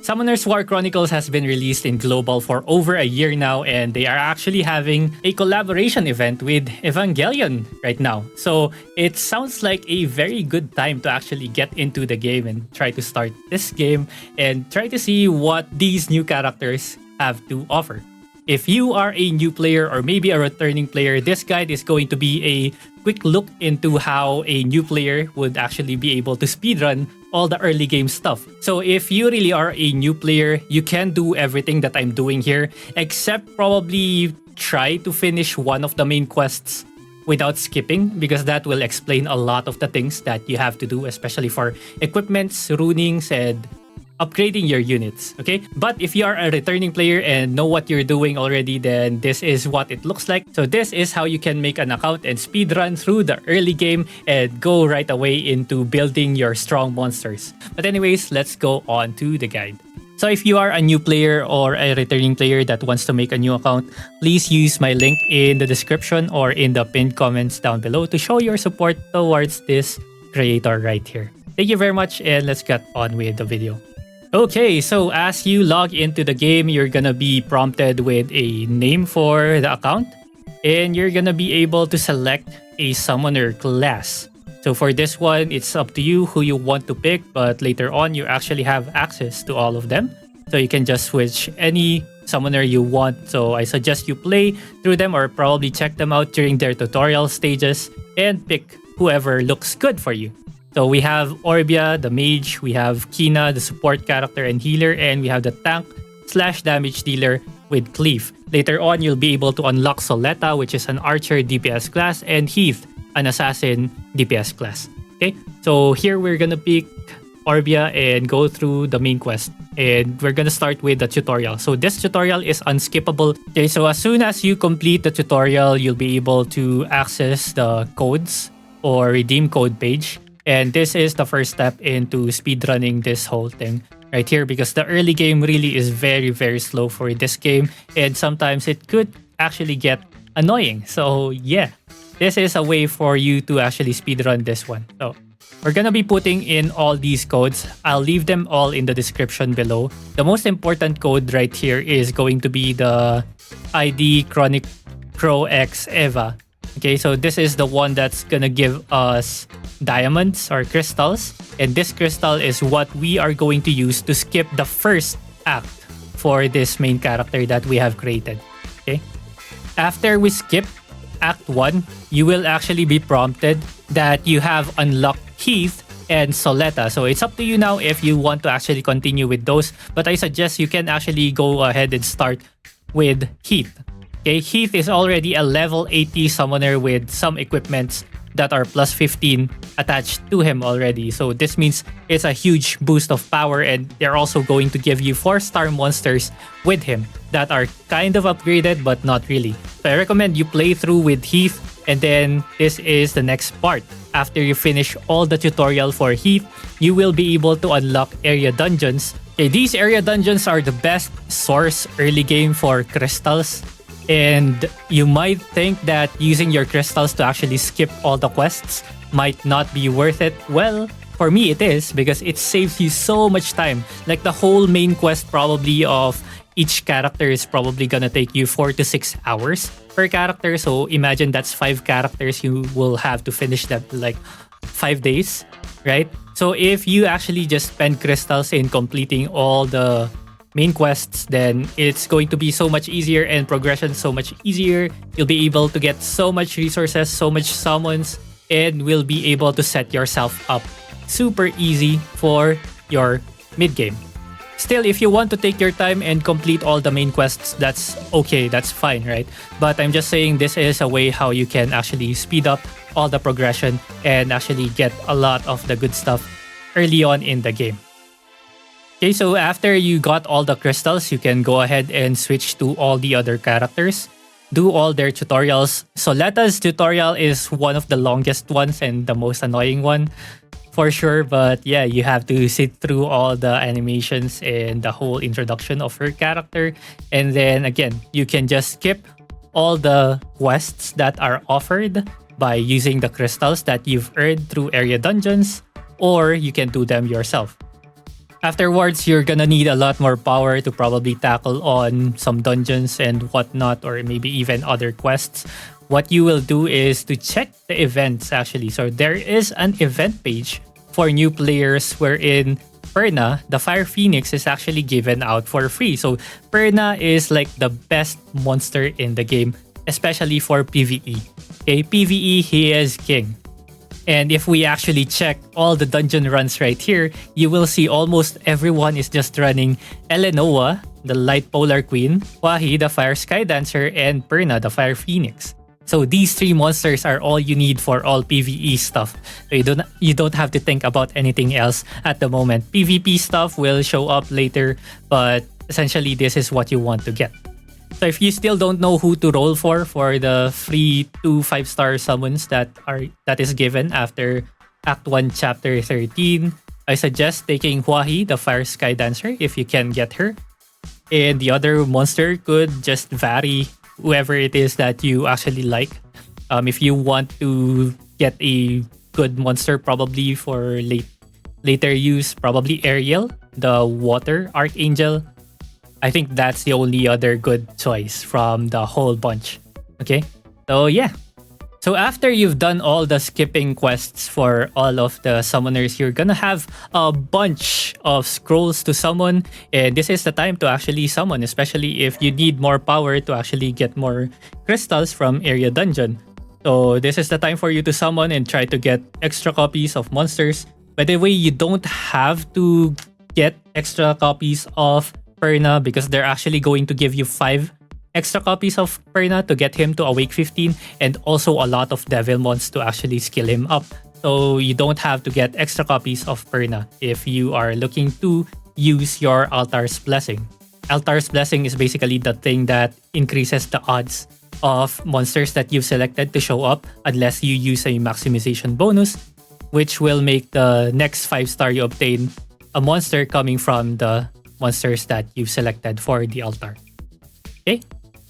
Summoners War Chronicles has been released in global for over a year now, and they are actually having a collaboration event with Evangelion right now. So it sounds like a very good time to actually get into the game and try to start this game and try to see what these new characters have to offer. If you are a new player or maybe a returning player, this guide is going to be a quick look into how a new player would actually be able to speedrun all the early game stuff. So if you really are a new player, you can do everything that I'm doing here, except probably try to finish one of the main quests without skipping, because that will explain a lot of the things that you have to do, especially for equipments, runings, and upgrading your units, okay? But if you are a returning player and know what you're doing already, then this is what it looks like. So this is how you can make an account and speedrun through the early game and go right away into building your strong monsters. But anyways, let's go on to the guide. So if you are a new player or a returning player that wants to make a new account, please use my link in the description or in the pinned comments down below to show your support towards this creator right here. Thank you very much, and let's get on with the video. Okay, so as you log into the game, you're gonna be prompted with a name for the account, and you're gonna be able to select a summoner class. So for this one, it's up to you who you want to pick, but later on, you actually have access to all of them. So you can just switch any summoner you want. So I suggest you play through them or probably check them out during their tutorial stages and pick whoever looks good for you. So we have Orbia, the mage, we have Kina, the support character and healer, and we have the tank / damage dealer with Cleave. Later on, you'll be able to unlock Soleta, which is an archer DPS class, and Heath, an assassin DPS class. Okay, so here we're gonna pick Orbia and go through the main quest. And we're gonna start with the tutorial. So this tutorial is unskippable. Okay, so as soon as you complete the tutorial, you'll be able to access the codes or redeem code page. And this is the first step into speedrunning this whole thing right here, because the early game really is very, very slow for this game. And sometimes it could actually get annoying. So yeah, this is a way for you to actually speedrun this one. So we're gonna be putting in all these codes. I'll leave them all in the description below. The most important code right here is going to be the ID Chronicro X Eva. Okay, so this is the one that's gonna give us diamonds or crystals, and this crystal is what we are going to use to skip the first act for this main character that we have created. Okay, after we skip act 1, you will actually be prompted that you have unlocked Heath and Soleta. So it's up to you now if you want to actually continue with those, but I suggest you can actually go ahead and start with Heath. Okay, Heath is already a level 80 summoner with some equipments that are plus 15 attached to him already. So this means it's a huge boost of power, and they're also going to give you 4-star monsters with him that are kind of upgraded but not really. So I recommend you play through with Heath, and then this is the next part. After you finish all the tutorial for Heath, you will be able to unlock area dungeons. Okay, these area dungeons are the best source early game for crystals. And you might think that using your crystals to actually skip all the quests might not be worth it. Well, for me it is, because it saves you so much time. Like the whole main quest probably of each character is probably gonna take you 4 to 6 hours per character. So imagine that's 5 characters. You will have to finish that like 5 days, right? So if you actually just spend crystals in completing all the main quests, then it's going to be so much easier and progression so much easier. You'll be able to get so much resources, so much summons, and will be able to set yourself up super easy for your mid game. Still, if you want to take your time and complete all the main quests, that's okay, that's fine, right? But I'm just saying this is a way how you can actually speed up all the progression and actually get a lot of the good stuff early on in the game. Okay, so after you got all the crystals, you can go ahead and switch to all the other characters. Do all their tutorials. Soleta's tutorial is one of the longest ones and the most annoying one for sure. But yeah, you have to sit through all the animations and the whole introduction of her character. And then again, you can just skip all the quests that are offered by using the crystals that you've earned through area dungeons, or you can do them yourself. Afterwards, you're gonna need a lot more power to probably tackle on some dungeons and whatnot, or maybe even other quests. What you will do is to check the events actually. So there is an event page for new players wherein Perna, the Fire Phoenix, is actually given out for free. So Perna is like the best monster in the game, especially for PvE. Okay, PvE, he is king. And if we actually check all the dungeon runs right here, you will see almost everyone is just running Eleanoa, the Light Polar Queen, Wahi, the Fire Sky Dancer, and Perna, the Fire Phoenix. So these three monsters are all you need for all PvE stuff. So you don't have to think about anything else at the moment. PvP stuff will show up later, but essentially this is what you want to get. So if you still don't know who to roll for the free 2 5-star summons that is given after Act 1 Chapter 13, I suggest taking Huahi, the Fire Sky Dancer, if you can get her. And the other monster could just vary whoever it is that you actually like. If you want to get a good monster probably for later use, probably Ariel, the Water Archangel. I think that's the only other good choice from the whole bunch. Okay? So yeah. So after you've done all the skipping quests for all of the summoners, you're gonna have a bunch of scrolls to summon. And this is the time to actually summon, especially if you need more power to actually get more crystals from Area Dungeon. So this is the time for you to summon and try to get extra copies of monsters. By the way, you don't have to get extra copies of Perna because they're actually going to give you 5 extra copies of Perna to get him to Awake 15 and also a lot of Devilmons to actually skill him up. So you don't have to get extra copies of Perna if you are looking to use your Altar's Blessing. Altar's Blessing is basically the thing that increases the odds of monsters that you've selected to show up unless you use a maximization bonus, which will make the next 5-star you obtain a monster coming from the monsters that you've selected for the altar. Okay,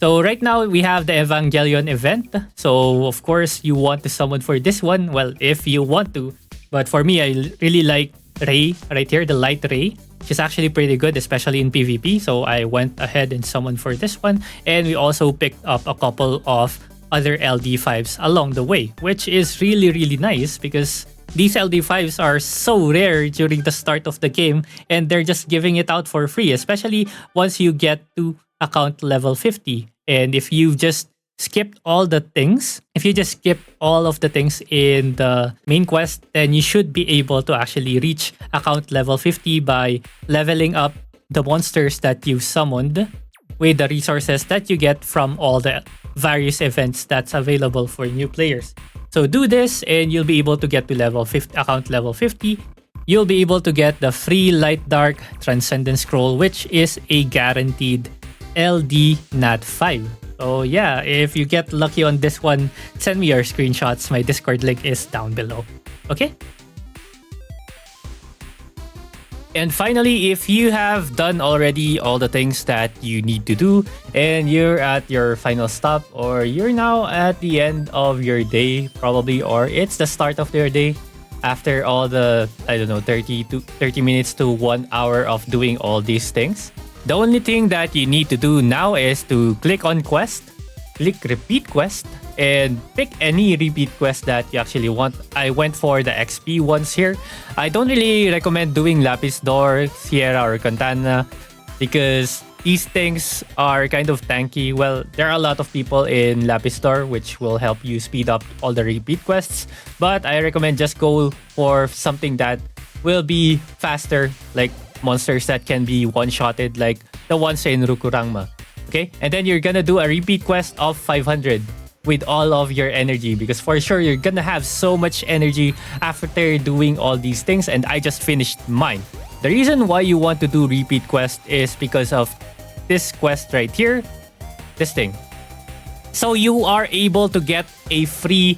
so right now we have the Evangelion event. So of course you want to summon for this one. Well, if you want to, but for me, I really like Ray right here, the Light Ray. She's actually pretty good, especially in PvP. So I went ahead and summoned for this one. And we also picked up a couple of other LD5s along the way, which is really, really nice because these LD5s are so rare during the start of the game and they're just giving it out for free, especially once you get to account level 50. And if you've just skipped all the things, if you just skip all of the things in the main quest, then you should be able to actually reach account level 50 by leveling up the monsters that you've summoned with the resources that you get from all the various events that's available for new players. So do this and you'll be able to get to level 50, account level 50. You'll be able to get the free Light Dark Transcendent Scroll, which is a guaranteed LD Nat 5. So yeah, if you get lucky on this one, send me your screenshots. My Discord link is down below. Okay? And finally, if you have done already all the things that you need to do and you're at your final stop or you're now at the end of your day probably, or it's the start of your day after all the, 30 minutes to 1 hour of doing all these things, the only thing that you need to do now is to click on quest, click repeat quest, and pick any repeat quest that you actually want. I went for the XP ones here. I don't really recommend doing Lapis Door, Sierra, or Cantana because these things are kind of tanky. Well, there are a lot of people in Lapis Door which will help you speed up all the repeat quests, but I recommend just go for something that will be faster, like monsters that can be one-shotted like the ones in Rukurangma. Okay? And then you're gonna do a repeat quest of 500 with all of your energy because for sure you're gonna have so much energy after doing all these things, and I just finished mine. The reason why you want to do repeat quest is because of this quest right here, this thing. So you are able to get a free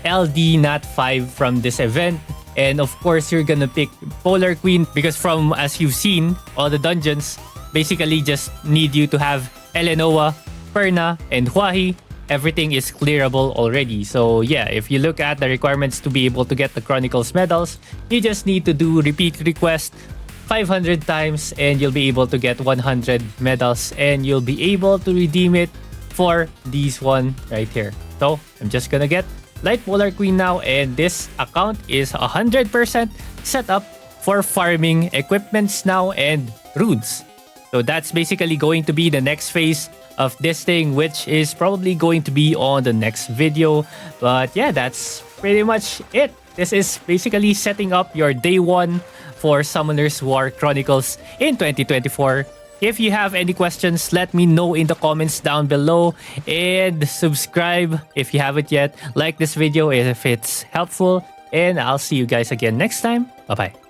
LD Nat 5 from this event. And of course, you're gonna pick Polar Queen because from as you've seen, all the dungeons basically just need you to have Eleanoa, Perna, and Huahi. Everything is clearable already. So yeah, if you look at the requirements to be able to get the Chronicles medals, you just need to do repeat request 500 times and you'll be able to get 100 medals, and you'll be able to redeem it for these one right here. So I'm just gonna get Light Polar Queen now, and this account is 100% set up for farming equipments now and runes. So that's basically going to be the next phase of this thing, which is probably going to be on the next video. But yeah, that's pretty much it. This is basically setting up your day one for Summoners War Chronicles in 2024. If you have any questions, let me know in the comments down below, and subscribe if you haven't yet. Like this video if it's helpful, and I'll see you guys again next time. Bye bye.